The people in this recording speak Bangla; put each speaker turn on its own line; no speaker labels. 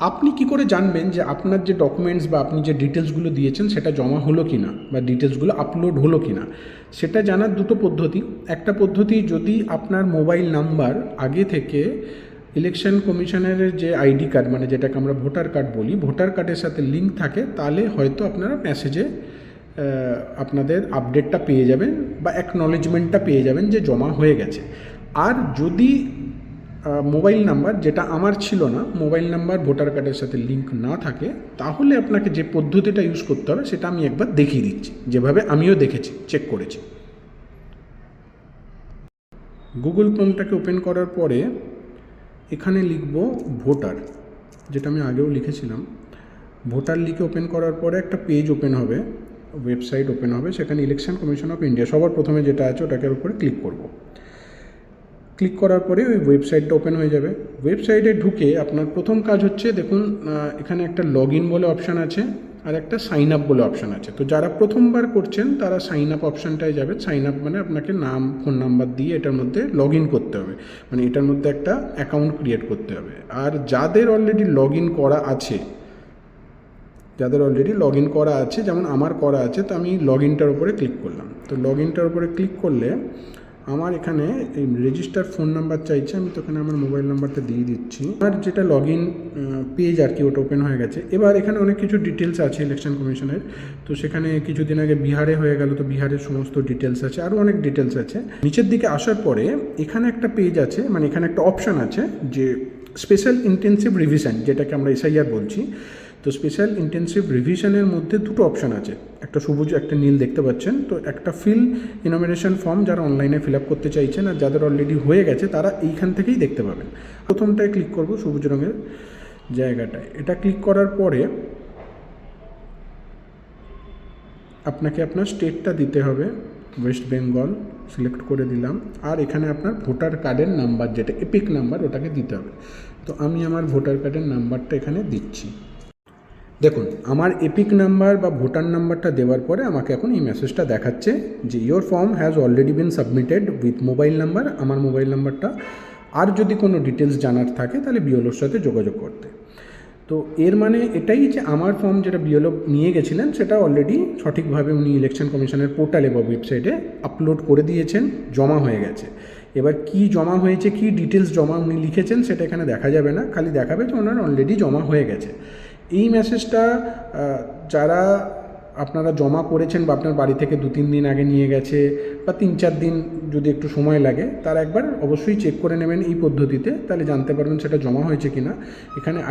আপনি কি করে জানবেন যে আপনার যে ডকুমেন্টস বা আপনি যে ডিটেলসগুলো দিয়েছেন সেটা জমা হলো কি না বা ডিটেলসগুলো আপলোড হলো কি না? সেটা জানার দুটো পদ্ধতি। একটা পদ্ধতি, যদি আপনার মোবাইল নাম্বার আগে থেকে ইলেকশন কমিশনের যে আইডি কার্ড, মানে যেটাকে আমরা ভোটার কার্ড বলি, ভোটার কার্ডের সাথে লিঙ্ক থাকে, তাহলে হয়তো আপনারা মেসেজে আপনাদের আপডেটটা পেয়ে যাবেন বা অ্যাকনলেজমেন্টটা পেয়ে যাবেন যে জমা হয়ে গেছে। আর যদি মোবাইল নাম্বার, যেটা আমার ছিল না, মোবাইল নাম্বার ভোটার কার্ডের সাথে লিঙ্ক না থাকে, তাহলে আপনাকে যে পদ্ধতিটা ইউজ করতে হবে সেটা আমি একবার দেখিয়ে দিচ্ছি, যেভাবে আমিও দেখেছি, চেক করেছি। গুগল ক্রোমটাকে ওপেন করার পরে এখানে লিখব ভোটার, যেটা আমি আগেও লিখেছিলাম। ভোটার লিখে ওপেন করার পরে একটা পেজ ওপেন হবে, ওয়েবসাইট ওপেন হবে, সেখানে ইলেকশন কমিশন অফ ইন্ডিয়া সবার প্রথমে যেটা আছে ওটাকে উপরে ক্লিক করব। ক্লিক করার পরে ওই ওয়েবসাইটটা ওপেন হয়ে যাবে। ওয়েবসাইটে ঢুকে আপনার প্রথম কাজ হচ্ছে, দেখুন এখানে একটা লগ ইন বলে অপশান আছে আর একটা সাইন আপ বলে অপশান আছে। তো যারা প্রথমবার করছেন তারা সাইন আপ অপশানটায় যাবে। সাইন আপ মানে আপনাকে নাম, ফোন নাম্বার দিয়ে এটার মধ্যে লগ ইন করতে হবে, মানে এটার মধ্যে একটা অ্যাকাউন্ট ক্রিয়েট করতে হবে। আর যাদের অলরেডি লগ ইন করা আছে, যেমন আমার করা আছে, তো আমি লগ ইনটার উপরে ক্লিক করলাম। তো লগ ইনটার উপরে ক্লিক করলে আমার এখানে এই রেজিস্টার ফোন নাম্বার চাইছে, আমি তো এখানে আমার মোবাইল নাম্বারটা দিয়ে দিচ্ছি। আর যেটা লগ ইন পেজ আর কি, ওটা ওপেন হয়ে গেছে। এবার এখানে অনেক কিছু ডিটেলস আছে ইলেকশন কমিশনের। তো সেখানে কিছুদিন আগে বিহারে হয়ে গেল, তো বিহারের সমস্ত ডিটেলস আছে, আরও অনেক ডিটেলস আছে। নিচের দিকে আসার পরে এখানে একটা পেজ আছে, মানে এখানে একটা অপশান আছে যে স্পেশাল ইন্টেন্সিভ রিভিশন, যেটাকে আমরা এসআইআর বলছি। তো স্পেশাল ইন্টেন্সিভ রিভিশনের মধ্যে দুটো অপশান আছে, একটা সবুজ একটা নীল দেখতে পাচ্ছেন। তো একটা ফিল ইনোমিনেশন ফর্ম, যারা অনলাইনে ফিল আপ করতে চাইছেন, আর যাদের অলরেডি হয়ে গেছে তারা এইখান থেকেই দেখতে পাবেন। প্রথমটায় ক্লিক করব, সবুজ রঙের জায়গাটায়। এটা ক্লিক করার পরে আপনাকে আপনার স্টেটটা দিতে হবে, ওয়েস্ট বেঙ্গল সিলেক্ট করে দিলাম। আর এখানে আপনার ভোটার কার্ডের নাম্বার, যেটা এপিক নাম্বার, ওটাকে দিতে হবে। তো আমি আমার ভোটার কার্ডের নাম্বারটা এখানে দিচ্ছি। দেখুন, আমার এপিক নাম্বার বা ভোটার নাম্বারটা দেওয়ার পরে আমাকে এখন এই মেসেজটা দেখাচ্ছে যে your form has already been submitted with mobile number, আমার মোবাইল নাম্বারটা। আর যদি কোনো ডিটেলস জানার থাকে তাহলে বিএলওর সাথে যোগাযোগ করতে। তো এর মানে এটাই যে আমার ফর্ম যেটা বিএলও নিয়ে গেছিলেন সেটা অলরেডি সঠিকভাবে উনি ইলেকশন কমিশনের পোর্টালে বা ওয়েবসাইটে আপলোড করে দিয়েছেন, জমা হয়ে গেছে। এবার কি জমা হয়েছে, কি ডিটেলস জমা উনি লিখেছেন সেটা এখানে দেখা যাবে না, খালি দেখাবে যে ওনার অলরেডি জমা হয়ে গেছে। এই মেসেজটা যারা আপনারা জমা করেছেন বা আপনার বাড়ি থেকে 2-3 দিন আগে নিয়ে গেছে বা 3-4 দিন যদি একটু সময় লাগে, তারা একবার অবশ্যই চেক করে নেবেন এই পদ্ধতিতে, তাহলে জানতে পারবেন সেটা জমা হয়েছে কি না। এখানে